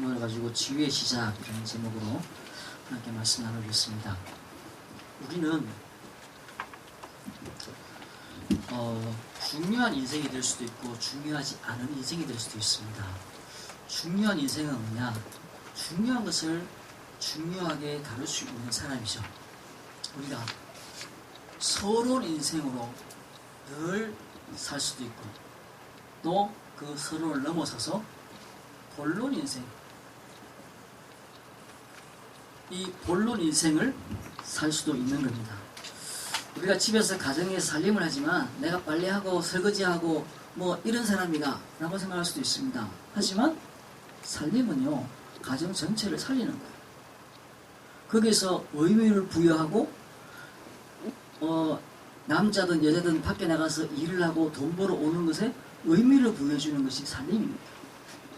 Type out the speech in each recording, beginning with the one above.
제목을 가지고 치유의 시작이라는 제목으로 함께 말씀 나누겠습니다. 우리는 중요한 인생이 될 수도 있고 중요하지 않은 인생이 될 수도 있습니다. 중요한 인생은 뭐냐? 중요한 것을 중요하게 다룰 수 있는 사람이죠. 우리가 서러운 인생으로 늘 살 수도 있고 또 그 서로를 넘어서서 본론 인생, 이 본론 인생을 살 수도 있는 겁니다. 우리가 집에서 가정에서 살림을 하지만 내가 빨래하고 설거지하고 뭐 이런 사람이다 라고 생각할 수도 있습니다. 하지만 살림은요, 가정 전체를 살리는 거예요. 거기서 의미를 부여하고 남자든 여자든 밖에 나가서 일을 하고 돈 벌어 오는 것에 의미를 부여해주는 것이 살림입니다.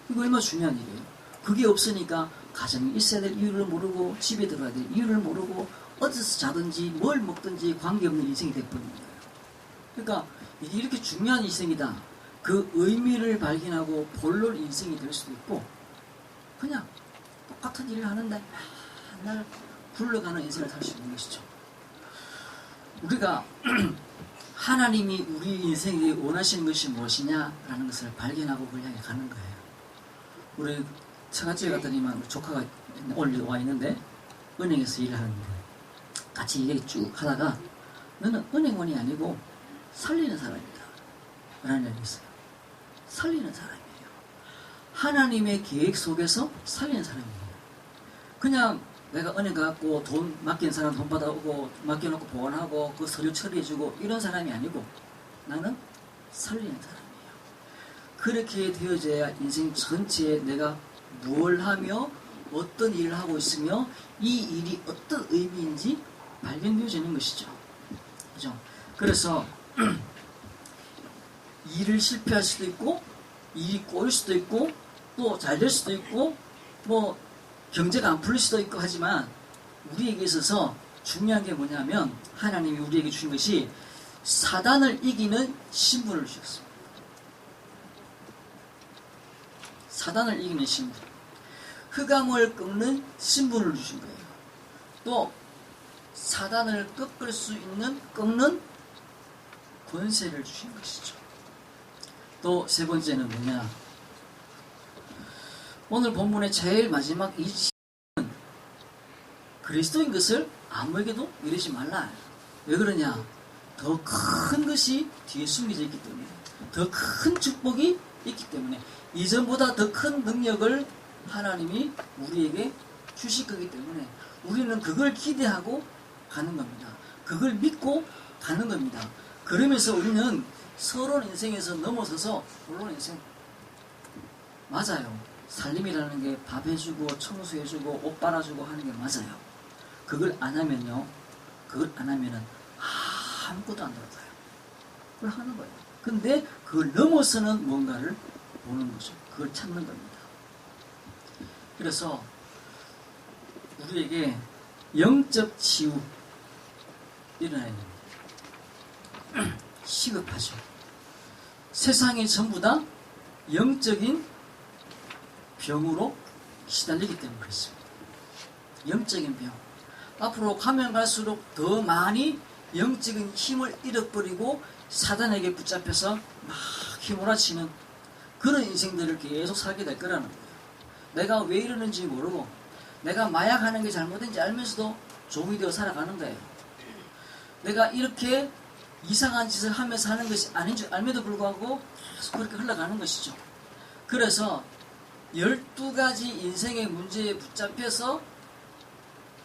이거 얼마나 중요한 일이에요. 그게 없으니까 가정이 있어야 될 이유를 모르고 집에 들어가야 될 이유를 모르고 어디서 자든지 뭘 먹든지 관계없는 인생이 되어버리는 거예요. 그러니까 이게 이렇게 중요한 인생이다. 그 의미를 발견하고 본론 인생이 될 수도 있고 그냥 똑같은 일을 하는데 맨날 굴러가는 인생을 살 수 있는 것이죠. 우리가 하나님이 우리 인생에 원하시는 것이 무엇이냐라는 것을 발견하고 그걸 향해 가는 거예요. 우리 처갓집에 갔더니만 조카가 오늘 와 있는데 은행에서 일을 하는데 같이 얘기 쭉 하다가 너는 은행원이 아니고 살리는 사람이다 라는 얘기 있어요. 살리는 사람이에요. 하나님의 계획 속에서 살리는 사람이에요. 그냥 내가 은행 가갖고 돈 맡긴 사람 돈 받아오고 맡겨놓고 보관하고 그 서류 처리해주고 이런 사람이 아니고 나는 살리는 사람이에요. 그렇게 되어져야 인생 전체에 내가 뭘 하며 어떤 일을 하고 있으며 이 일이 어떤 의미인지 발견되어지는 것이죠. 그죠? 그래서 일을 실패할 수도 있고 일이 꼬일 수도 있고 또 잘 될 수도 있고 뭐 경제가 안 풀릴 수도 있고 하지만 우리에게 있어서 중요한 게 뭐냐면 하나님이 우리에게 주신 것이 사단을 이기는 신분을 주셨습니다. 사단을 이기는 신분, 흑암을 꺾는 신분을 주신 거예요. 또 사단을 꺾을 수 있는 꺾는 권세를 주신 것이죠. 또 세 번째는 뭐냐? 오늘 본문의 제일 마지막 이 시는 그리스도인 것을 아무에게도 이르지 말라. 왜 그러냐? 더 큰 것이 뒤에 숨겨져 있기 때문에, 더 큰 축복이 있기 때문에, 이전보다 더 큰 능력을 하나님이 우리에게 주실 거기 때문에 우리는 그걸 기대하고 가는 겁니다. 그걸 믿고 가는 겁니다. 그러면서 우리는 서러운 인생에서 넘어서서 본론 인생, 맞아요. 살림이라는 게 밥 해주고 청소해주고 옷 빨아주고 하는 게 맞아요. 그걸 안 하면요, 그걸 안 하면은 아무것도 안 들어가요. 그걸 하는 거예요. 근데 그걸 넘어서는 뭔가를 보는 거죠. 그걸 찾는 겁니다. 그래서 우리에게 영적 치유 일어나야 됩니다. 시급하죠. 세상이 전부 다 영적인 병으로 시달리기 때문에 그렇습니다. 영적인 병. 앞으로 가면 갈수록 더 많이 영적인 힘을 잃어버리고 사단에게 붙잡혀서 막 휘몰아치는 그런 인생들을 계속 살게 될 거라는 거예요. 내가 왜 이러는지 모르고 내가 마약하는 게 잘못된지 알면서도 종이 되어 살아가는 거예요. 내가 이렇게 이상한 짓을 하면서 하는 것이 아닌 줄 알면도 불구하고 계속 그렇게 흘러가는 것이죠. 그래서 12가지 인생의 문제에 붙잡혀서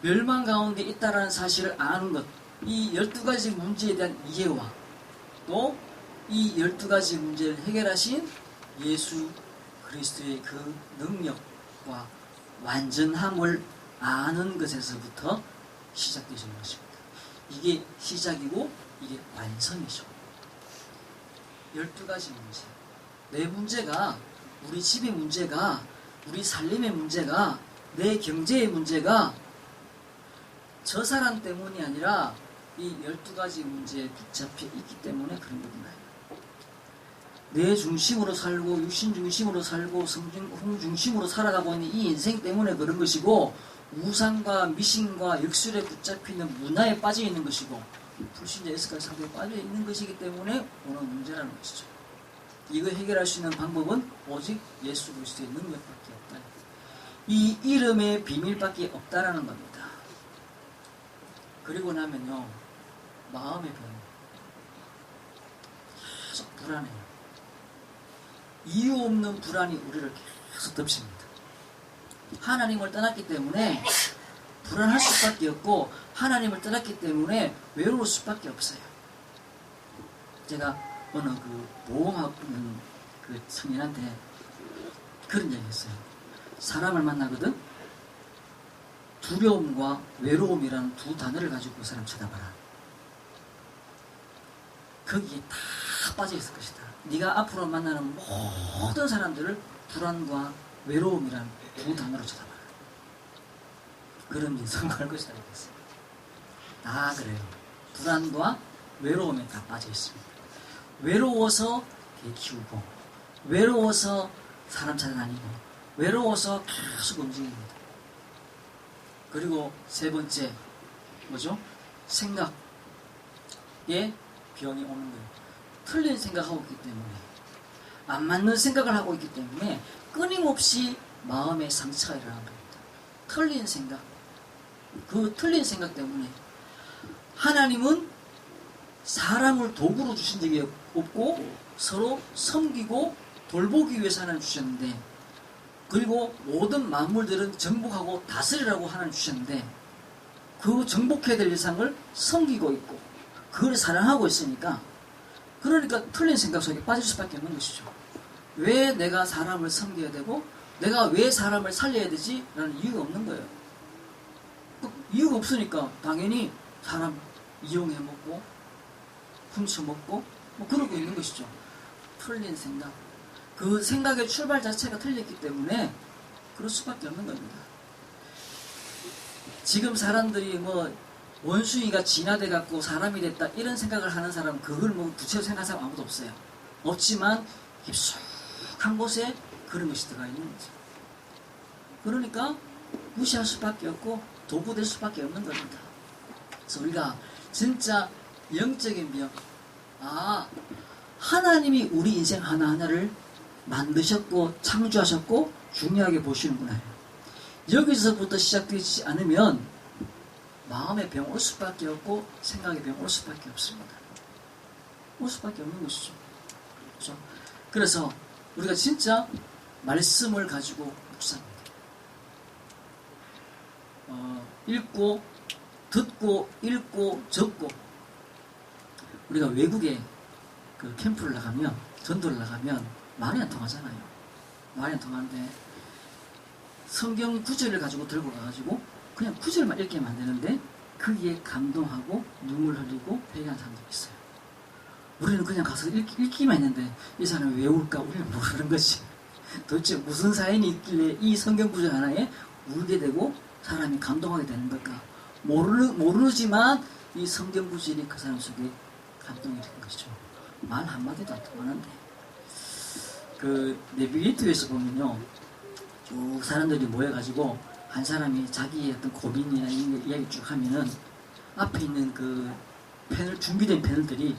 멸망 가운데 있다는 사실을 아는 것, 이 12가지 문제에 대한 이해와 또 이 12가지 문제를 해결하신 예수 그리스도의 그 능력과 완전함을 아는 것에서부터 시작되시는 것입니다. 이게 시작이고 이게 완성이죠. 12가지 문제. 내 문제가, 우리 집의 문제가, 우리 살림의 문제가, 내 경제의 문제가 저 사람 때문이 아니라 이 12가지 문제에 붙잡혀 있기 때문에 그런 겁니다. 내 중심으로 살고 육신 중심으로 살고 성공 중심으로 살아가고 있는 이 인생 때문에 그런 것이고, 우상과 미신과 역술에 붙잡히는 문화에 빠져 있는 것이고, 불신자 예수까지 상태에 빠져 있는 것이기 때문에 오는 문제라는 것이죠. 이거 해결할 수 있는 방법은 오직 예수 그리스도의 능력밖에 없다. 이 이름의 비밀밖에 없다라는 겁니다. 그리고 나면요, 마음의 병, 계속 불안해요. 이유 없는 불안이 우리를 계속 덮칩니다. 하나님을 떠났기 때문에 불안할 수밖에 없고, 하나님을 떠났기 때문에 외로울 수밖에 없어요. 제가 어느 그 보험하는 그 청년한테 그런 얘기 했어요. 사람을 만나거든? 두려움과 외로움이라는 두 단어를 가지고 그 사람 쳐다봐라. 거기에 다 빠져 있을 것이다. 네가 앞으로 만나는 모든 사람들을 불안과 외로움이라는 두 단어로 쳐다봐라. 그런 인생을 할 것이다. 그랬어요. 다 그래요. 불안과 외로움에 다 빠져 있습니다. 외로워서 개 키우고, 외로워서 사람 찾아다니고, 외로워서 계속 움직입니다. 그리고 세 번째, 뭐죠? 생각에 병이 오는 거예요. 틀린 생각하고 있기 때문에, 안 맞는 생각을 하고 있기 때문에 끊임없이 마음에 상처가 일어나는 겁니다. 틀린 생각. 그 틀린 생각 때문에 하나님은 사람을 도구로 주신 적이 없고 서로 섬기고 돌보기 위해서 하나님 주셨는데, 그리고 모든 만물들은 정복하고 다스리라고 하나님 주셨는데, 그 정복해야 될 대상을 섬기고 있고 그걸 사랑하고 있으니까, 그러니까 틀린 생각 속에 빠질 수밖에 없는 것이죠. 왜 내가 사람을 섬겨야 되고 내가 왜 사람을 살려야 되지? 라는 이유가 없는 거예요. 이유가 없으니까 당연히 사람 이용해 먹고 훔쳐 먹고 뭐 그러고 있는 것이죠. 틀린 생각. 그 생각의 출발 자체가 틀렸기 때문에 그럴 수밖에 없는 겁니다. 지금 사람들이 뭐 원숭이가 진화돼 갖고 사람이 됐다 이런 생각을 하는 사람은 그걸 뭐 구체적으로 생각하는 사람 아무도 없어요. 없지만 깊숙한 곳에 그런 것이 들어가 있는 거죠. 그러니까 무시할 수밖에 없고 도구될 수밖에 없는 겁니다. 그래서 우리가 진짜 영적인 병, 하나님이 우리 인생 하나하나를 만드셨고 창조하셨고 중요하게 보시는구나. 여기서부터 시작되지 않으면 마음의 병 올 수밖에 없고 생각의 병 올 수밖에 없습니다. 올 수밖에 없는 것이죠. 그렇죠? 그래서 우리가 진짜 말씀을 가지고 묵상합니다. 읽고 듣고 읽고 적고. 우리가 외국에 그 캠프를 나가면, 전도를 나가면 말이 안 통하잖아요. 말이 안 통하는데 성경 구절을 가지고 들고 가가지고 그냥 구절만 읽게 만드는데 거기에 감동하고 눈물 흘리고 회개하는 사람들이 있어요. 우리는 그냥 가서 읽기만 했는데 이 사람이 왜 울까 우리는 모르는 것이 도대체 무슨 사연이 있길래 이 성경 구절 하나에 울게 되고 사람이 감동하게 되는 걸까. 모르지만 이 성경 구절이 그 사람 속에 감동이 되는 것이죠. 말 한마디도 안 통하는데. 그 내비게이터에서 보면요, 쭉 사람들이 모여가지고 한 사람이 자기의 어떤 고민이나 이야기 쭉 하면은 앞에 있는 그 준비된 패널들이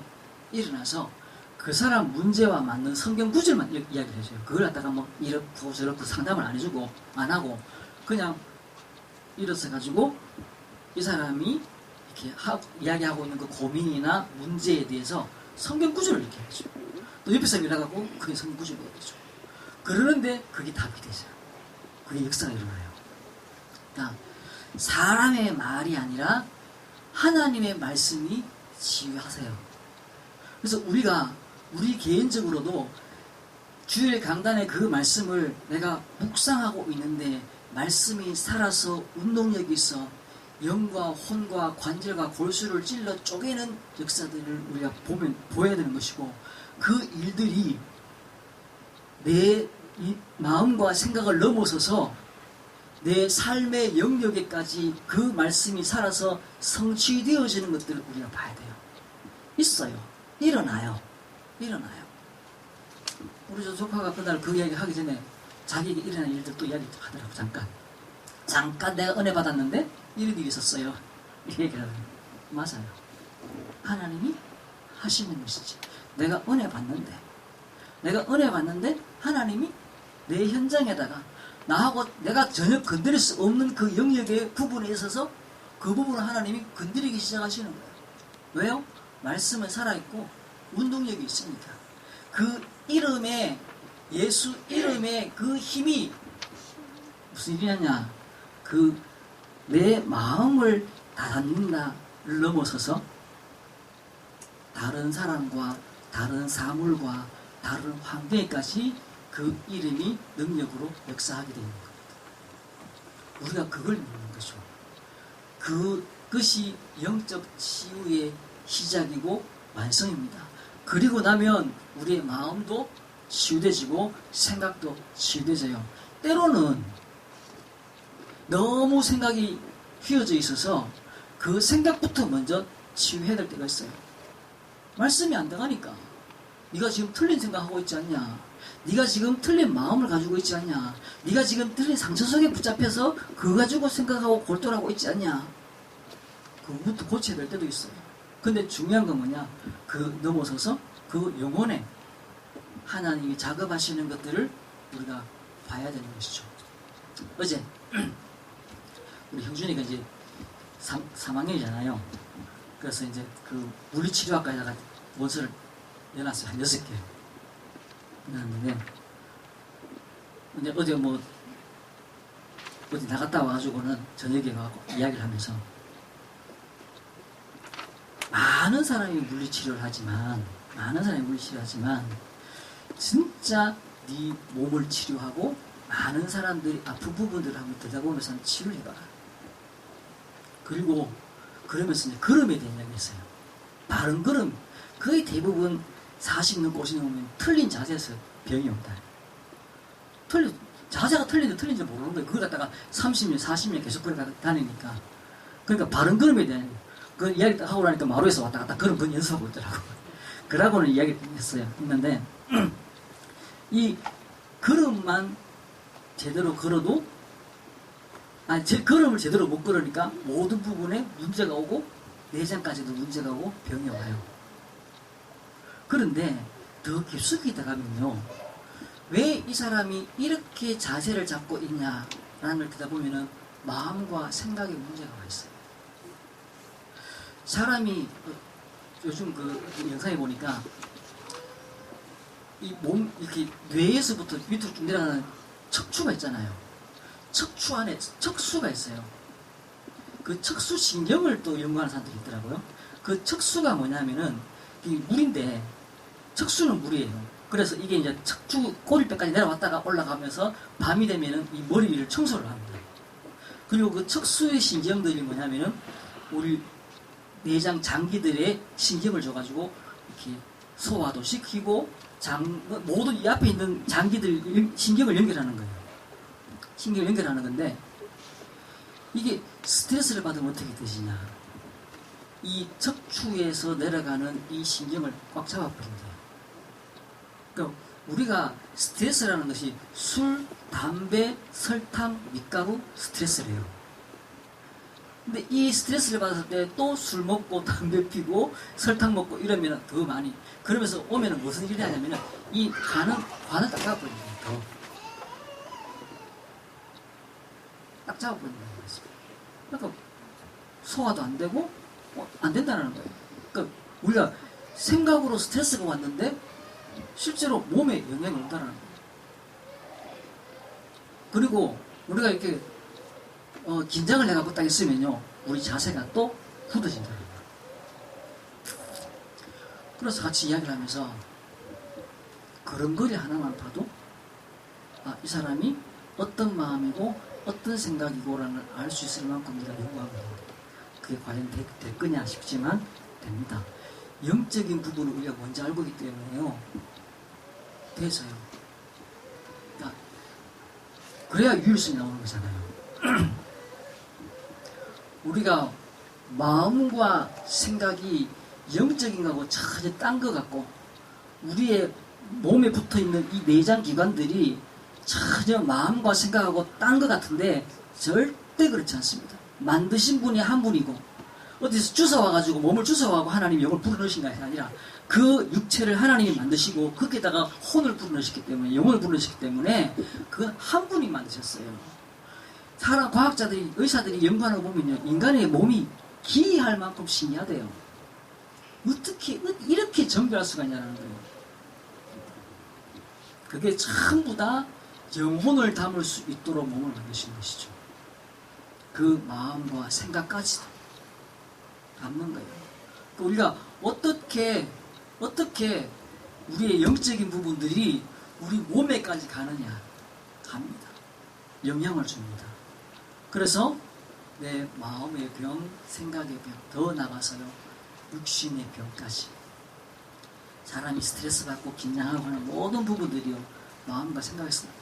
일어나서 그 사람 문제와 맞는 성경 구절만 이야기를 해줘요. 그걸 갖다가 뭐 이렇고 저렇고 상담을 안 해주고 안 하고 그냥 일어서가지고 이 사람이 이렇게 이야기하고 있는 그 고민이나 문제에 대해서 성경 구절을 이렇게 해줘요. 또 옆에서 일어나고 그게 성경 구절을 얘기해줘요. 그러는데 그게 답이 되죠. 그게 역사가 일어나요. 그러니까 사람의 말이 아니라 하나님의 말씀이 지휘하세요. 그래서 우리 개인적으로도 주일 강단의 그 말씀을 내가 묵상하고 있는데 말씀이 살아서 운동력이 있어 영과 혼과 관절과 골수를 찔러 쪼개는 역사들을 우리가 보여야 되는 것이고, 그 일들이 내 이 마음과 생각을 넘어서서 내 삶의 영역에까지 그 말씀이 살아서 성취되어지는 것들을 우리가 봐야 돼요. 있어요. 일어나요. 우리 저 조카가 그날 그 이야기 하기 전에 자기에게 일어난 일들 또 이야기 하더라고. 잠깐 내가 은혜 받았는데 이런 일이 있었어요. 이 얘기를 하더라고요. 맞아요. 하나님이 하시는 것이지. 내가 은혜 받는데 하나님이 내 현장에다가 나하고 내가 전혀 건드릴 수 없는 그 영역의 부분에 있어서 그 부분을 하나님이 건드리기 시작하시는 거예요. 왜요? 말씀은 살아있고 운동력이 있으니까. 그 이름에, 예수 이름에 그 힘이 무슨 일이냐, 내 마음을 닫는다를 넘어서서 다른 사람과 다른 사물과 다른 환경에까지 그 이름이 능력으로 역사하게 되는 겁니다. 우리가 그걸 믿는 거죠. 그것이 영적 치유의 시작이고 완성입니다. 그리고 나면 우리의 마음도 치유되지고 생각도 치유되져요. 때로는 너무 생각이 휘어져 있어서 그 생각부터 먼저 치유해야 될 때가 있어요. 말씀이 안 돼가니까. 네가 지금 틀린 생각하고 있지 않냐? 네가 지금 틀린 마음을 가지고 있지 않냐? 네가 지금 틀린 상처 속에 붙잡혀서 그거 가지고 생각하고 골똘하고 있지 않냐? 그거부터 고쳐야 될 때도 있어요. 근데 중요한 건 뭐냐? 그 넘어서서 그 영혼에 하나님이 작업하시는 것들을 우리가 봐야 되는 것이죠. 어제 우리 형준이가 이제 3학년이잖아요. 그래서 이제 그 물리치료학과에다가 원서를 내놨어요. 한 6개 내놨는데, 이제 어제 어디 나갔다 와가지고는 저녁에 가고 이야기를 하면서 많은 사람이 물리치료를 하지만 진짜 네 몸을 치료하고 많은 사람들이 아픈 부분들을 한번 들여다보면서 치료를 해봐라. 그리고 그러면서 이제 걸음에 대한 이야기를 했어요. 바른 걸음. 거의 대부분 40년 50년 오면 틀린 자세에서 병이 온다. 자세가 틀린지 모르는 거예요. 그걸 갖다가 30년 40년 계속 그래 다니니까. 그러니까 바른 걸음에 대한 그 이야기 딱 하고 나니까 마루에서 왔다 갔다 걸음 그건 연습하고 있더라고요. 그러고는 이야기를 했는데 이 걸음만 제대로 걸어도 걸음을 제대로 못 걸으니까 모든 부분에 문제가 오고 내장까지도 문제가 오고 병이 와요. 그런데 더 깊숙이 들어가면요, 왜 이 사람이 이렇게 자세를 잡고 있냐라는 걸 듣다 보면은 마음과 생각에 문제가 와 있어요. 사람이 요즘 그 영상에 보니까 이 몸 이렇게 뇌에서부터 밑으로 쭉 내려가는 척추가 있잖아요. 척추 안에 척수가 있어요. 그 척수 신경을 또 연구하는 사람들이 있더라고요. 그 척수가 뭐냐면은 이 물인데 척수는 물이에요. 그래서 이게 이제 척추 꼬리뼈까지 내려왔다가 올라가면서 밤이 되면은 이 머리 위를 청소를 합니다. 그리고 그 척수의 신경들이 뭐냐면은 우리 내장 장기들의 신경을 줘가지고 이렇게 소화도 시키고 모든 이 앞에 있는 장기들 신경을 연결하는 거예요. 신경을 연결하는 건데 이게 스트레스를 받으면 어떻게 되시냐? 이 척추에서 내려가는 이 신경을 꽉 잡아버린대요. 그러니까 우리가 스트레스라는 것이 술, 담배, 설탕, 밀가루 스트레스래요. 근데 이 스트레스를 받았을 때 또 술 먹고 담배 피고 설탕 먹고 이러면 더 많이, 그러면서 오면은 무슨 일이 하냐면은 이 관을 딱 잡아버리는 거예요. 딱 잡아버리는 거예요. 그러니까 소화도 안 되고 안 된다는 거예요. 그러니까 우리가 생각으로 스트레스가 왔는데 실제로 몸에 영향이 온다는 거예요. 그리고 우리가 이렇게 긴장을 해갖고 딱 있으면요, 우리 자세가 또 굳어진다는 거예요. 그래서 같이 이야기를 하면서 걸음걸이 하나만 봐도 이 사람이 어떤 마음이고 어떤 생각이고라는 걸 알 수 있을 만큼 우리가 연구하고 그게 과연 될 거냐 싶지만 됩니다. 영적인 부분을 우리가 먼저 알고 있기 때문에요. 돼서요. 그러니까 그래야 유일성이 나오는 거잖아요. 우리가 마음과 생각이 영적인 거하고 전혀 딴 거 같고 우리의 몸에 붙어있는 이 내장 기관들이 전혀 마음과 생각하고 딴 것 같은데 절대 그렇지 않습니다. 만드신 분이 한 분이고 어디서 주워와가지고 몸을 주워와고 하나님이 영을 불어넣으신 것이 아니라 그 육체를 하나님이 만드시고 거기에다가 혼을 불어넣으셨기 때문에 영을 불어넣으셨기 때문에 그건 한 분이 만드셨어요. 사람 과학자들이 의사들이 연구하는 거 보면요, 인간의 몸이 기이할 만큼 신기하대요. 어떻게 이렇게 정교할 수가 있냐는 거예요. 그게 전부 다 영혼을 담을 수 있도록 몸을 만드신 것이죠. 그 마음과 생각까지도 담는 거예요. 우리가 어떻게 우리의 영적인 부분들이 우리 몸에까지 가느냐 합니다. 영향을 줍니다. 그래서 내 마음의 병, 생각의 병, 더 나가서요 육신의 병까지. 사람이 스트레스 받고 긴장하고 하는 모든 부분들이요 마음과 생각에서 나와요.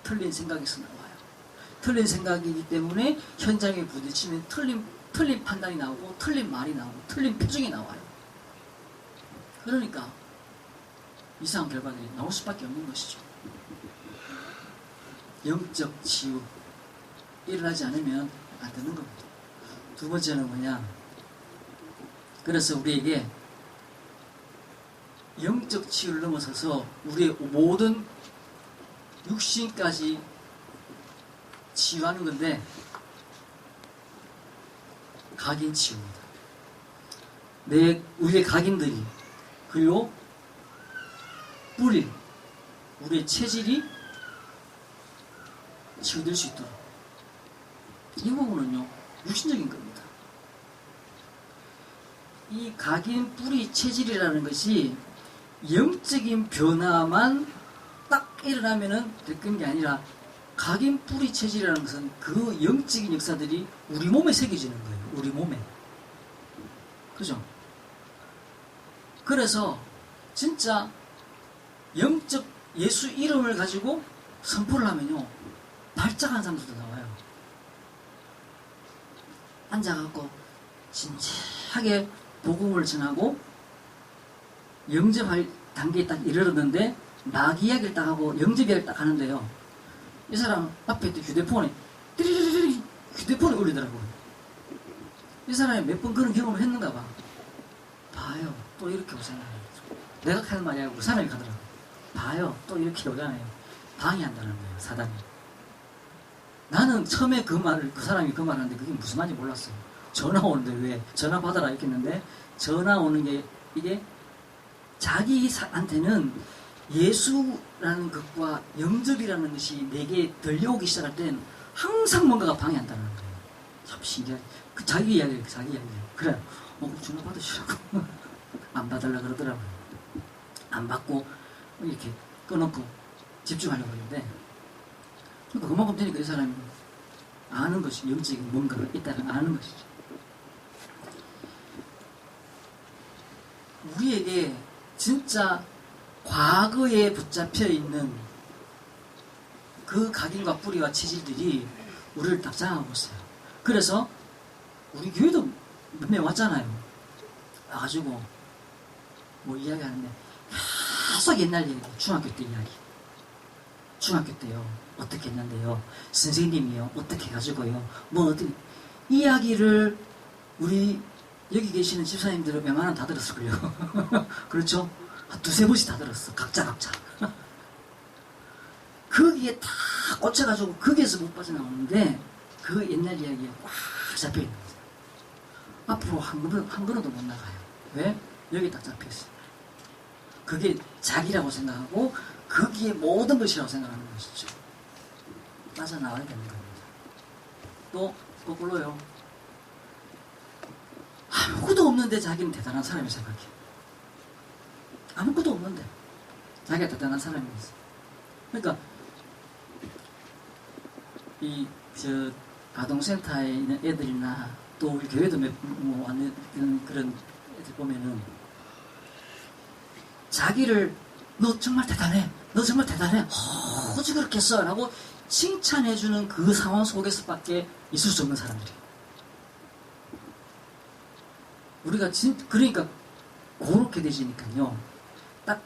틀린 생각에서 나와요. 틀린 생각이기 때문에 현장에 부딪히면 틀린 판단이 나오고 틀린 말이 나오고 틀린 표정이 나와요. 그러니까 이상한 결과들이 나올 수밖에 없는 것이죠. 영적 치유 일어나지 않으면 안 되는 겁니다. 두 번째는 뭐냐? 그래서 우리에게 영적 치유를 넘어서서 우리의 모든 육신까지 치유하는 건데 각인 치유입니다. 우리의 각인들이 그리고 뿌리 우리의 체질이 치유될 수 있도록 이 부분은요 육신적인 겁니다. 이 각인 뿌리 체질이라는 것이 영적인 변화만 딱 일어나면은 될 게 아니라 각인 뿌리 체질이라는 것은 그 영적인 역사들이 우리 몸에 새겨지는 거예요. 우리 몸에. 그죠? 그래서 진짜 영적 예수 이름을 가지고 선포를 하면요 발작하는 사람들도 나와요. 앉아갖고 진지하게 복음을 전하고 영접할 단계에 딱 이르렀는데 막 이야기를 딱 하고 영접 이야기를 딱 하는데요. 이 사람 앞에 있던 휴대폰에 띠리리리 휴대폰에 울리더라고요. 이 사람이 몇 번 그런 경험을 했는가 봐. 봐요. 또 이렇게 오잖아요. 내가 하는 말이 아니고 그 사람이 가더라고요. 봐요. 또 이렇게 오잖아요. 방해한다는 거예요. 사단이. 나는 처음에 그 사람이 그 말을 하는데 그게 무슨 말인지 몰랐어요. 전화 오는데 왜? 전화 받아라 이렇게 했는데 전화 오는 게 이게 자기한테는 예수라는 것과 영접이라는 것이 내게 들려오기 시작할 땐 항상 뭔가가 방해한다는 거예요. 참 신기하게. 그 자기 이야기예요. 자기 이야기예요. 그래. 전화 받으시라고. 안 받으려고 그러더라고요. 안 받고 이렇게 꺼놓고 집중하려고 하는데 그러니까 그만큼 되니까 이 사람이 아는 것이 영적인 뭔가가 있다는 아는 것이죠. 우리에게 진짜 과거에 붙잡혀 있는 그 각인과 뿌리와 체질들이 우리를 답장하고 있어요. 그래서 우리 교회도 몇 명 왔잖아요. 와가지고 뭐 이야기하는데 계속 옛날 얘기, 중학교 때 이야기. 중학교 때요 어떻게 했는데요 선생님이요 어떻게 해가지고요 뭐 어떻게 이야기를 우리 여기 계시는 집사님들은 웬만하면 다 들었을걸요. 그렇죠? 한 두세 번씩 다 들었어. 각자. 거기에 다 꽂혀가지고 거기에서 못 빠져나오는데 그 옛날 이야기에 꽉 잡혀있는 거죠. 앞으로 한 걸음도 못 나가요. 왜? 여기 딱 잡혀있어요. 그게 자기라고 생각하고 거기에 모든 것이라고 생각하는 것이죠. 빠져나와야 되는 겁니다. 또 거꾸로요. 아무것도 없는데 자기는 대단한 사람이 생각해. 아무것도 없는데 자기가 대단한 사람이었어. 그러니까 아동센터에 있는 애들이나 또 우리 교회도 왔는 그런 애들 보면은 자기를 너 정말 대단해. 너 정말 대단해. 어찌 그렇게 했어? 라고 칭찬해주는 그 상황 속에서밖에 있을 수 없는 사람들이에요. 우리가 그러니까 그렇게 되시니까요. 딱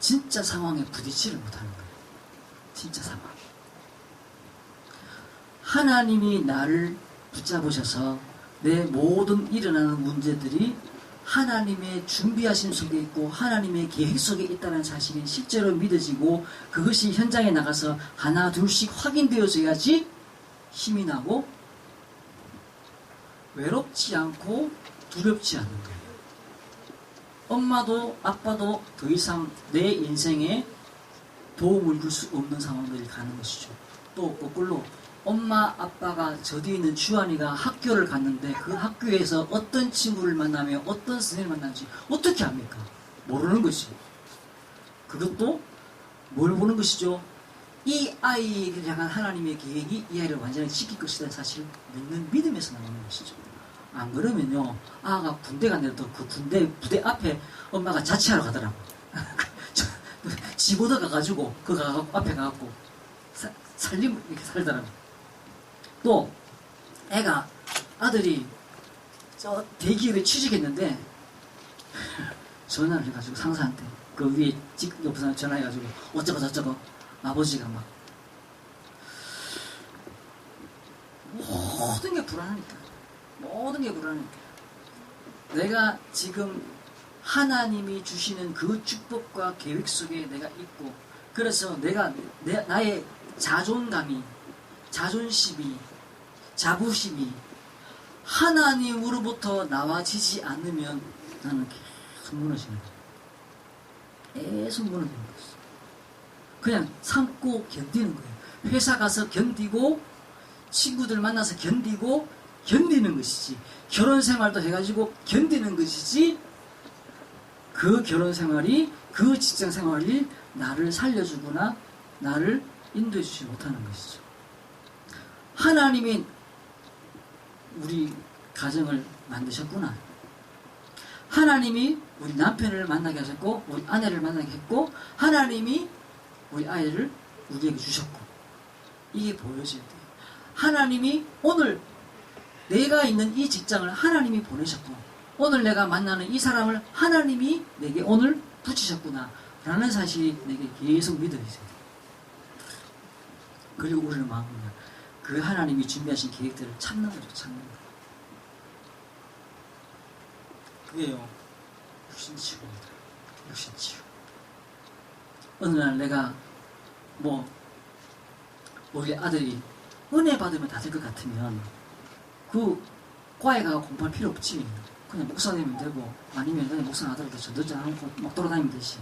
진짜 상황에 부딪히를 못하는 거예요. 진짜 상황. 하나님이 나를 붙잡으셔서 내 모든 일어나는 문제들이 하나님의 준비하심 속에 있고 하나님의 계획 속에 있다는 사실이 실제로 믿어지고 그것이 현장에 나가서 하나 둘씩 확인되어져야지 힘이 나고 외롭지 않고 두렵지 않는 거예요. 엄마도 아빠도 더 이상 내 인생에 도움을 줄 수 없는 상황들이 가는 것이죠. 또 거꾸로 엄마 아빠가 저 뒤에 있는 주한이가 학교를 갔는데 그 학교에서 어떤 친구를 만나며 어떤 선생님을 만나는지 어떻게 합니까? 모르는 것이. 그것도 뭘 보는 것이죠? 이 아이에게 향한 하나님의 계획이 이 아이를 완전히 지킬 것이라는 사실을 믿는 믿음에서 나오는 것이죠. 안 그러면요, 아가 군대 갔는데도 그 군대 부대 앞에 엄마가 자취하러 가더라고. 집 얻어 가가지고 그 가갖고 앞에 가갖고 살림 이렇게 살더라고. 또 애가 아들이 저 대기업에 취직했는데 전화를 해가지고 상사한테 그 위에 옆에서 전화해가지고 어쩌고 저쩌고 아버지가 막 모든 게 불안하니까 모든 게 불안하니까 내가 지금 하나님이 주시는 그 축복과 계획 속에 내가 있고 그래서 나의 자존감이 자존심이 자부심이 하나님으로부터 나와지지 않으면 나는 계속 무너지는 거예요. 계속 무너지는 거예요. 그냥 참고 견디는 거예요. 회사 가서 견디고 친구들 만나서 견디고 견디는 것이지 결혼 생활도 해가지고 견디는 것이지 그 결혼 생활이 그 직장 생활이 나를 살려주거나 나를 인도해 주지 못하는 것이죠. 하나님이 우리 가정을 만드셨구나. 하나님이 우리 남편을 만나게 하셨고 우리 아내를 만나게 했고 하나님이 우리 아이를 우리에게 주셨고 이게 보여져야 돼요. 하나님이 오늘 내가 있는 이 직장을 하나님이 보내셨고 오늘 내가 만나는 이 사람을 하나님이 내게 오늘 붙이셨구나 라는 사실이 내게 계속 믿어져야 돼요. 그리고 우리는 마음입니다. 그 하나님이 준비하신 계획들을 찾는 거죠. 찾는 거. 그게요. 육신치유입니다. 육신치유. 어느 날 내가 우리 아들이 은혜 받으면 다 될 것 같으면 그 과에 가서 공부할 필요 없지. 그냥 목사되면 되고 아니면 그냥 목사 하더라도 전도자 하고 막 돌아다니면 되지.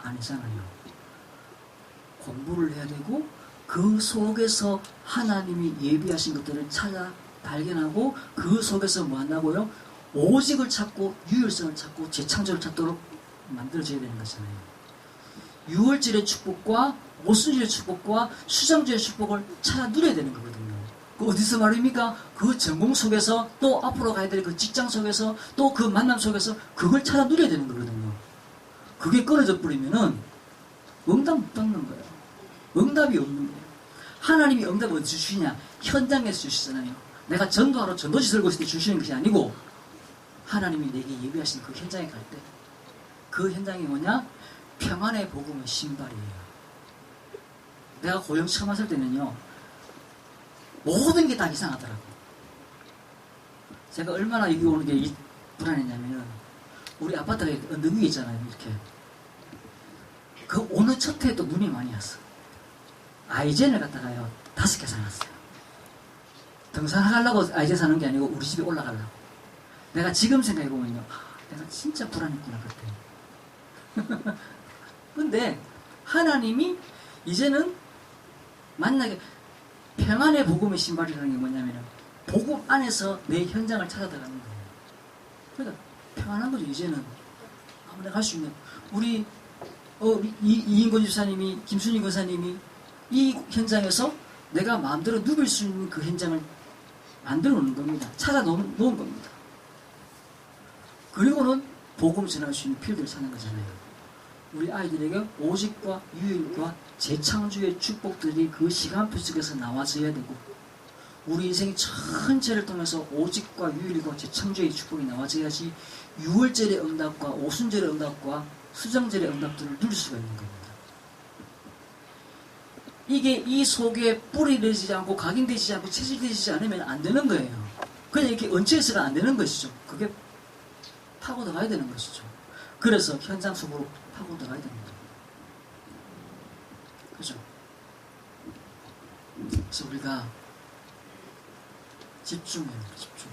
아니잖아요. 공부를 해야 되고 그 속에서 하나님이 예비하신 것들을 찾아 발견하고 그 속에서 뭐 한다고요? 오직을 찾고 유일성을 찾고 재창조를 찾도록 만들어져야 되는 거잖아요. 유월절의 축복과 오순절의 축복과 수장절의 축복을 찾아 누려야 되는 거거든요. 그 어디서 말입니까? 그 전공 속에서 또 앞으로 가야 될 그 직장 속에서 또 그 만남 속에서 그걸 찾아 누려야 되는 거거든요. 그게 끊어져 버리면은 응답 못 받는 거예요. 응답이 없는 거예요. 하나님이 응답을 어디서 주시냐? 현장에서 주시잖아요. 내가 전도하러 전도지 설고 있을 때 주시는 것이 아니고 하나님이 내게 예비하신 그 현장에 갈 때 그 현장이 뭐냐? 평안의 복음의 신발이에요. 내가 고용 처음 왔을 때는요 모든 게 다 이상하더라고요. 제가 얼마나 여기 오는 게 불안했냐면 우리 아파트에 언덕 위에 있잖아요. 이렇게 그 오늘 첫 해에 또 눈이 많이 왔어. 아이젠을 갖다가요 5개 사놨어요. 등산하려고 아이젠 사는 게 아니고 우리 집에 올라가려고. 내가 지금 생각해보면요 내가 진짜 불안했구나 그때. 근데 하나님이 이제는 만나게 평안의 복음의 신발이라는 게 뭐냐면 복음 안에서 내 현장을 찾아 들어가는 거예요. 그러니까 평안한 거죠. 이제는 아무나 갈 수 있는 우리 이인권 집사님이 김순희 권사님이 이 현장에서 내가 마음대로 누빌 수 있는 그 현장을 만들어 놓는 겁니다. 찾아 놓은 겁니다. 그리고는 복음 전할 수 있는 필드를 찾는 거잖아요. 우리 아이들에게 오직과 유일과 재창조의 축복들이 그 시간표 속에서 나와져야 되고 우리 인생 전체를 통해서 오직과 유일과 재창조의 축복이 나와져야지 6월절의 응답과 오순절의 응답과 수정절의 응답들을 누릴 수가 있는 겁니다. 이게 이 속에 뿌리 내지 않고 각인되지 않고 체질되지 않으면 안 되는 거예요. 그냥 이렇게 얹혀서가 안 되는 것이죠. 그게 파고 들어가야 되는 것이죠. 그래서 현장 속으로 파고 들어가야 됩니다. 그죠? 그래서 우리가 집중해요. 집중.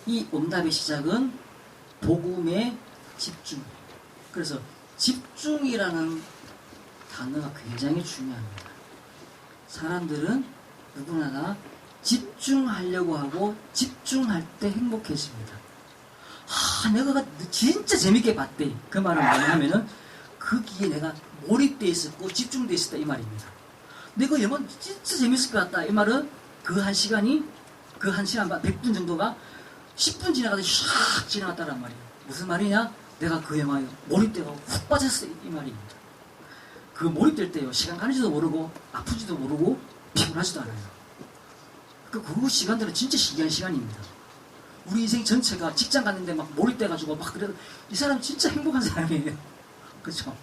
이 응답의 시작은 복음의 집중. 그래서 집중이라는 단어가 굉장히 중요합니다. 사람들은 누구나 집중하려고 하고 집중할 때 행복해집니다. 내가 진짜 재밌게 봤대. 그 말은 뭐냐면은 거기에 내가 몰입돼 있었고 집중돼 있었다 이 말입니다. 내가 영화 진짜 재밌을 것 같다 이 말은 그 한 시간이 그 한 시간 반 100분 정도가 10분 지나가다 샥 지나갔다란 말이에요. 무슨 말이냐? 내가 그 영화에 몰입되고 훅 빠졌어 이 말입니다. 그 몰입될 때요 시간 가는지도 모르고 아프지도 모르고 피곤하지도 않아요. 그 시간들은 진짜 신기한 시간입니다. 우리 인생 전체가 직장 갔는데 막 몰입돼가지고 막 그래도 이 사람 진짜 행복한 사람이에요. 그렇죠?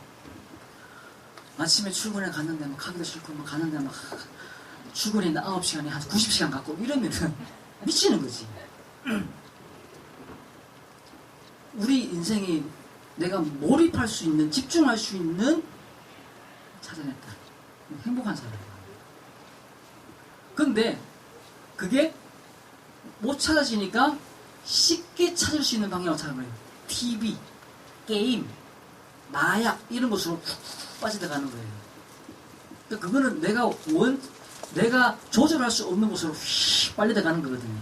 아침에 출근해 갔는데 막 가기도 싫고 막 가는데 막 출근했는데 9시간에 한 90시간 갔고 이러면은 미치는 거지. 우리 인생이 내가 몰입할 수 있는 집중할 수 있는 찾아냈다. 행복한 사람이에요. 근데 그게 못 찾아지니까 쉽게 찾을 수 있는 방향으로 찾아버려요. TV, 게임, 마약 이런 것으로 훅 빠져들어가는 거예요. 그러니까 그거는 내가 조절할 수 없는 곳으로 휙 빨려들어가는 거거든요.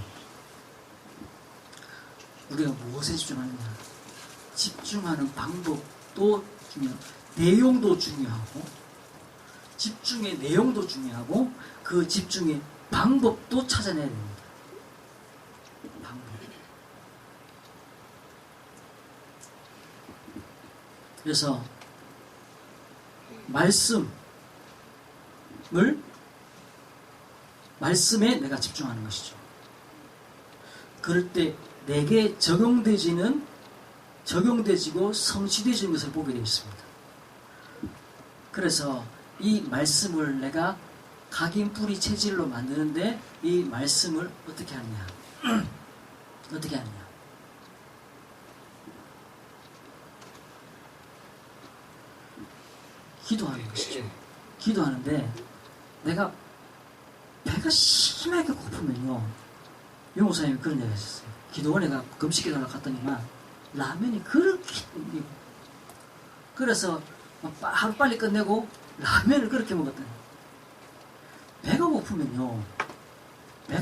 우리가 무엇에 집중하느냐? 집중하는 방법도 중요하고 내용도 중요하고 집중의 내용도 중요하고 그 집중의 방법도 찾아내야 됩니다. 방법. 그래서 말씀에 내가 집중하는 것이죠. 그럴 때 내게 적용되지고 성취되지는 것을 보게 되어 있습니다. 그래서 이 말씀을 내가 각인 뿌리 체질로 만드는데 이 말씀을 어떻게 하느냐? 어떻게 하느냐? 기도하는 것이죠. 기도하는데 내가 배가 심하게 고프면요. 용호사님이 그런 얘기 하셨어요. 기도원에 금식 기도하러 갔더니만 라면이 그렇게 땡기고 그래서 하루 빨리 끝내고 라면을 그렇게 먹었더니 배가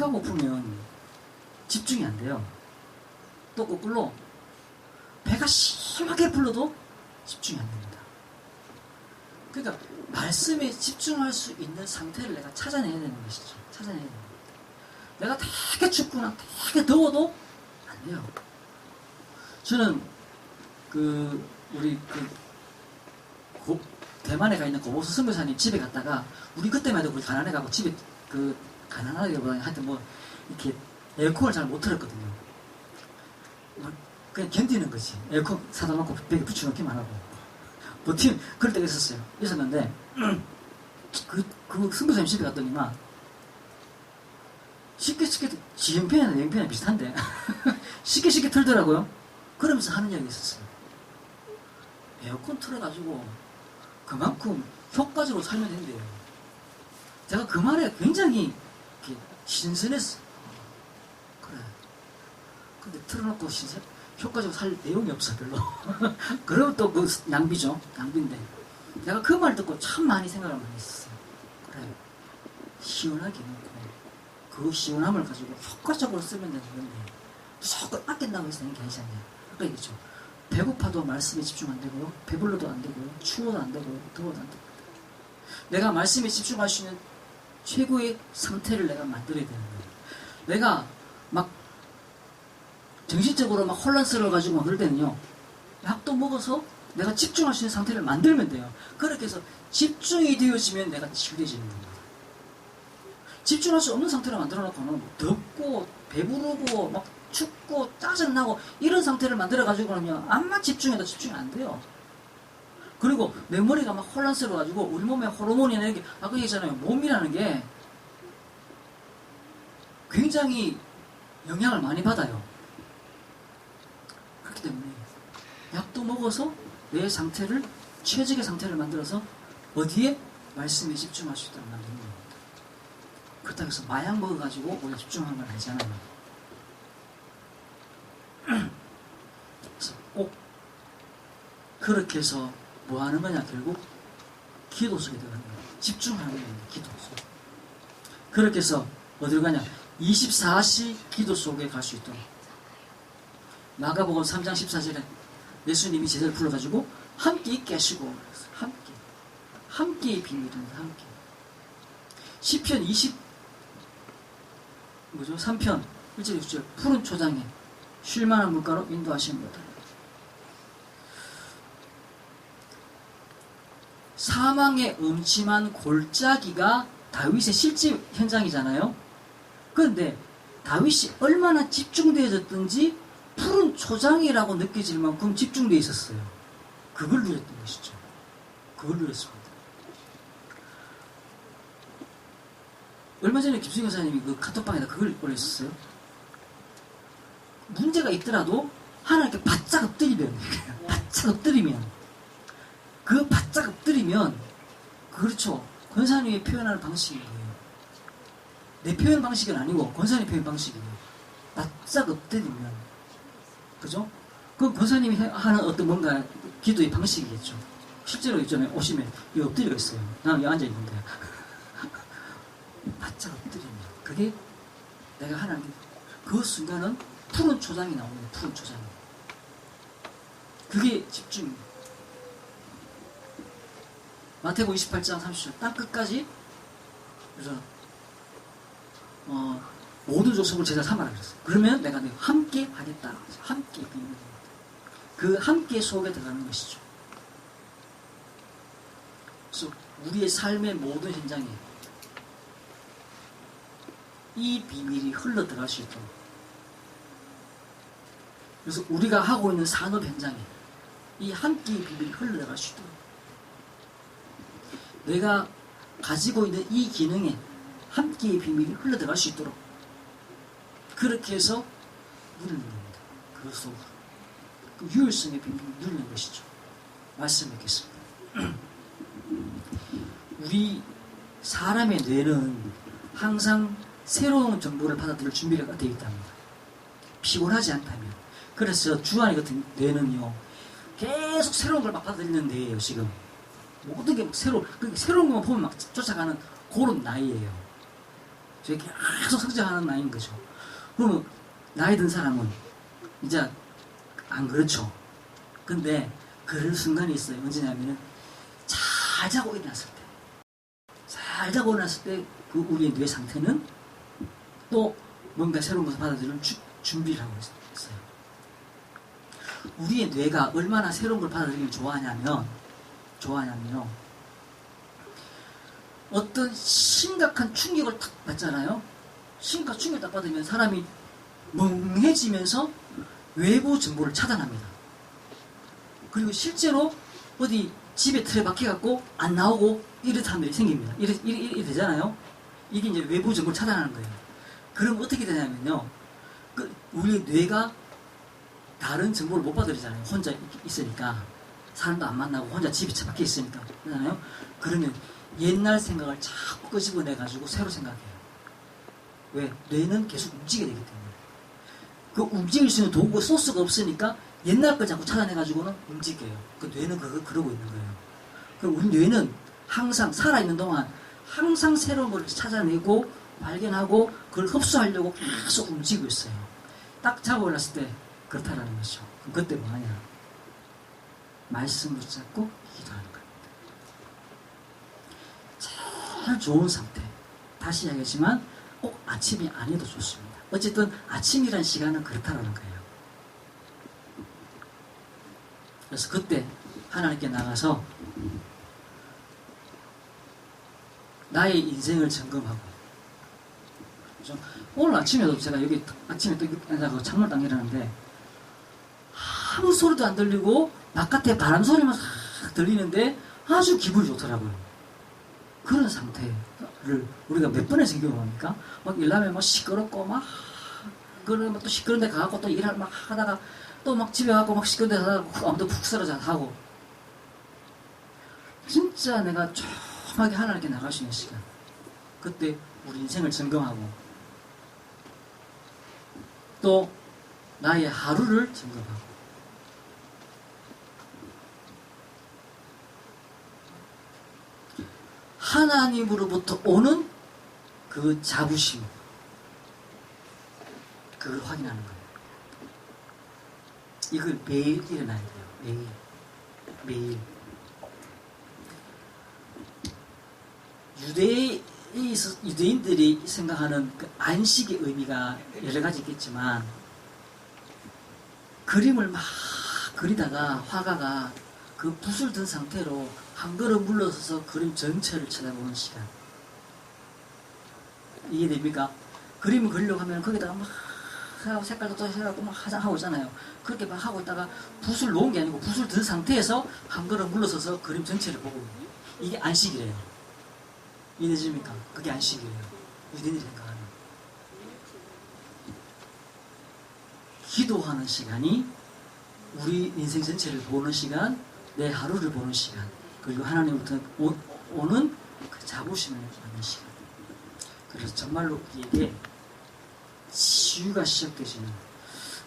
고프면 집중이 안 돼요. 또 거꾸로 배가 심하게 불러도 집중이 안 됩니다. 그러니까 말씀에 집중할 수 있는 상태를 내가 찾아내야 되는 것이죠. 찾아내야 됩니다. 내가 되게 춥거나 되게 더워도 안 돼요. 저는 우리 대만에 가 있는 고보수 선교사님 집에 갔다가 우리 그때만 해도 가난해가고 집에 가난하기보다는 하여튼 뭐 이렇게 에어컨을 잘 못 틀었거든요. 그냥 견디는 거지. 에어컨 사다 놓고 벽에 붙여놓기만 하고 버티면 그럴 때가 있었는데 그 선교사님 집에 갔더니만 쉽게 지형편이나 내형편이 비슷한데 쉽게 틀더라고요. 그러면서 하는 이야기 있었어요. 에어컨 틀어가지고 그만큼 효과적으로 살면 된대요. 제가 그 말에 굉장히 신선했어. 그래. 근데 틀어놓고 효과적으로 살 내용이 없어 별로. 그러면 또 그 낭비죠. 낭비인데 내가 그 말 듣고 참 많이 생각을 많이 했었어요. 그래. 시원하게 먹고 그 시원함을 가지고 효과적으로 쓰면 되는 건데 무조건 아낀다고 해서 되는 게 아니지 않냐. 아까 얘기했죠. 배고파도 말씀에 집중 안 되고요. 배불러도 안 되고요. 추워도 안 되고요. 더워도 안 되고요. 내가 말씀에 집중할 수 있는 최고의 상태를 내가 만들어야 되는 거예요. 내가 막 정신적으로 막 혼란스러워가지고 막 그럴 때는요. 약도 먹어서 내가 집중할 수 있는 상태를 만들면 돼요. 그렇게 해서 집중이 되어지면 내가 치유되지는 겁니다. 집중할 수 없는 상태를 만들어 놓고는 덥고 배부르고 막 춥고 짜증나고 이런 상태를 만들어가지고 그러면 암만 집중해도 집중이 안 돼요. 그리고 내 머리가 막 혼란스러워가지고 우리 몸에 호르몬이나 이렇게 아까 얘기했잖아요. 몸이라는 게 굉장히 영향을 많이 받아요. 그렇기 때문에 약도 먹어서 내 상태를 최적의 상태를 만들어서 어디에? 말씀에 집중할 수 있도록 만드는 겁니다. 그렇다고 해서 마약 먹어가지고 우리가 집중하는 건 아니잖아요. 그래서 꼭 그렇게 해서 뭐 하는 거냐? 결국 기도 속에 들어가는 거예요. 집중하는 거예요. 기도 속에. 그렇게 해서 어디로 가냐? 24시 기도 속에 갈 수 있도록. 마가복음 3장 14절에 예수님이 제자를 불러가지고 함께 있게 하시고 함께의 비밀입니다. 함께. 시편 3편 1절 6절 푸른 초장에 쉴만한 물가로 인도하시는 거다. 사망의 음침한 골짜기가 다윗의 실제 현장이잖아요. 그런데 다윗이 얼마나 집중되어졌든지 푸른 초장이라고 느껴질 만큼 집중되어 있었어요. 그걸 누렸던 것이죠. 그걸 누렸습니다. 얼마 전에 김승희 여사님이 그 카톡방에다 그걸 올렸었어요. 문제가 있더라도 하나님께 바짝 엎드리면 그 바짝 엎드리면 그렇죠. 권사님이 표현하는 방식이에요. 내 표현 방식은 아니고 권사님 표현 방식이에요. 바짝 엎드리면 그죠? 그 권사님이 하는 어떤 뭔가 기도의 방식이겠죠. 실제로 있잖아요. 오시면 이 엎드려 있어요. 나는 여기 앉아 있는데 바짝 엎드리면 그게 내가 하나님 그 순간은 푸른 초장이 나오는 푸른 초장이. 그게 집중입니다. 마태복음 28장 30절 땅 끝까지 그래서 모든 족속을 제자 삼아라 그랬어요. 그러면 내가 함께 하겠다. 함께 그 함께 속에 들어가는 것이죠. 그래서 우리의 삶의 모든 현장에 이 비밀이 흘러 들어갈 수 있도록. 그래서 우리가 하고 있는 산업 현장에 이 함께의 비밀이 흘러 들어갈 수 있도록. 내가 가지고 있는 이 기능에 함께의 비밀이 흘러 들어갈 수 있도록 그렇게 해서 누리는 겁니다. 그 속으로. 그 유일성의 비밀을 누리는 것이죠. 말씀드리겠습니다. 우리 사람의 뇌는 항상 새로운 정보를 받아들일 준비가 되어 있답니다. 피곤하지 않다면. 그래서 주한이 같은 뇌는요, 계속 새로운 걸 막 받아들이는 뇌예요, 지금. 모든 게 막 새로운 것만 보면 막 쫓아가는 그런 나이예요. 저희 계속 성장하는 나이인 거죠. 그러면, 나이 든 사람은, 이제, 안 그렇죠. 근데, 그럴 순간이 있어요. 언제냐면은, 잘 자고 일어났을 때. 잘 자고 일어났을 때, 그 우리의 뇌 상태는 또 뭔가 새로운 것을 받아들이는 준비를 하고 있어요. 우리의 뇌가 얼마나 새로운 걸 받아들이면 좋아하냐면요. 어떤 심각한 충격을 딱 받잖아요. 심각한 충격을 딱 받으면 사람이 멍해지면서 외부 정보를 차단합니다. 그리고 실제로 어디 집에 틀에 박혀갖고 안 나오고 이런 사람들이 생깁니다. 이래 되잖아요. 이게 이제 외부 정보를 차단하는 거예요. 그럼 어떻게 되냐면요. 우리 뇌가 다른 정보를 못 받아들이잖아요. 혼자 있으니까. 사람도 안 만나고 혼자 집에 박혀 있으니까. 그러잖아요. 그러면 옛날 생각을 자꾸 끄집어내가지고 새로 생각해요. 왜? 뇌는 계속 움직여야 되기 때문에. 그 움직일 수 있는 도구, 소스가 없으니까 옛날 걸 자꾸 찾아내가지고는 움직여요. 그 뇌는 그러고 있는 거예요. 그럼 우리 뇌는 항상 살아있는 동안 항상 새로운 걸 찾아내고 발견하고 그걸 흡수하려고 계속 움직이고 있어요. 딱 자고 일어났을 때 그렇다라는 거죠. 그럼 그때 뭐 하냐? 말씀 붙잡고 기도하는 겁니다. 제일 좋은 상태. 다시 이야기하지만 꼭 아침이 아니어도 좋습니다. 어쨌든 아침이란 시간은 그렇다라는 거예요. 그래서 그때 하나님께 나가서 나의 인생을 점검하고 오늘 아침에도 제가 여기 아침에 또 창문을 딱 열었는데 아무 소리도 안 들리고 바깥에 바람 소리만 싹 들리는데 아주 기분이 좋더라고요. 그런 상태를 우리가 몇 번의 생각을 보니까 막 일하면 막 시끄럽고 막 그러면 또 시끄러운 데 가고 또 일을 막 하다가 또 막 집에 가고 막 시끄러운 데 하다가 아무도 푹 쓰러져 하고 진짜 내가 조용하게 하나님께 나갈 수 있는 시간, 그때 우리 인생을 점검하고 또 나의 하루를 점검하고 하나님으로부터 오는 그 자부심, 그걸 확인하는 거예요. 이걸 매일 일어나야 돼요. 매일. 유대인들이 생각하는 그 안식의 의미가 여러 가지 있겠지만, 그림을 막 그리다가 화가가 그 붓을 든 상태로 한 걸음 물러서서 그림 전체를 쳐다보는 시간. 이해됩니까? 그림을 그리려고 하면 거기다가 막 색깔도 또 해갖고 막 하고 있잖아요. 그렇게 막 하고 있다가 붓을 놓은 게 아니고 붓을 든 상태에서 한 걸음 물러서서 그림 전체를 보고, 이게 안식이래요. 이해되십니까? 그게 안식이래요. 유대인들이 생각하는. 기도하는 시간이 우리 인생 전체를 보는 시간, 내 하루를 보는 시간, 그리고 하나님부터 오는 그 자부심을 받는 시간. 그래서 정말로 우리에게 치유가 시작되시는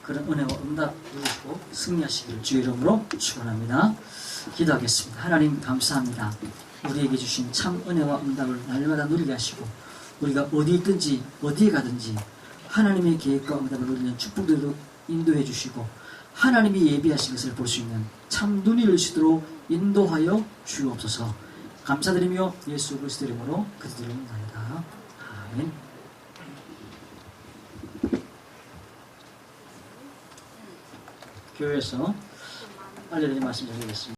그런 은혜와 응답 누리시고 승리하시기를 주의 이름으로 축원합니다. 기도하겠습니다. 하나님 감사합니다. 우리에게 주신 참 은혜와 응답을 날마다 누리게 하시고, 우리가 어디 있든지 어디에 가든지 하나님의 계획과 응답을 누리는 축복들로 인도해 주시고, 하나님이 예비하신 것을 볼 수 있는 참 눈이 열리시도록 인도하여 주옵소서. 감사드리며 예수 그리스도 이름으로 기도드립니다. 아멘. 교회에서 알려드린 말씀 드리겠습니다.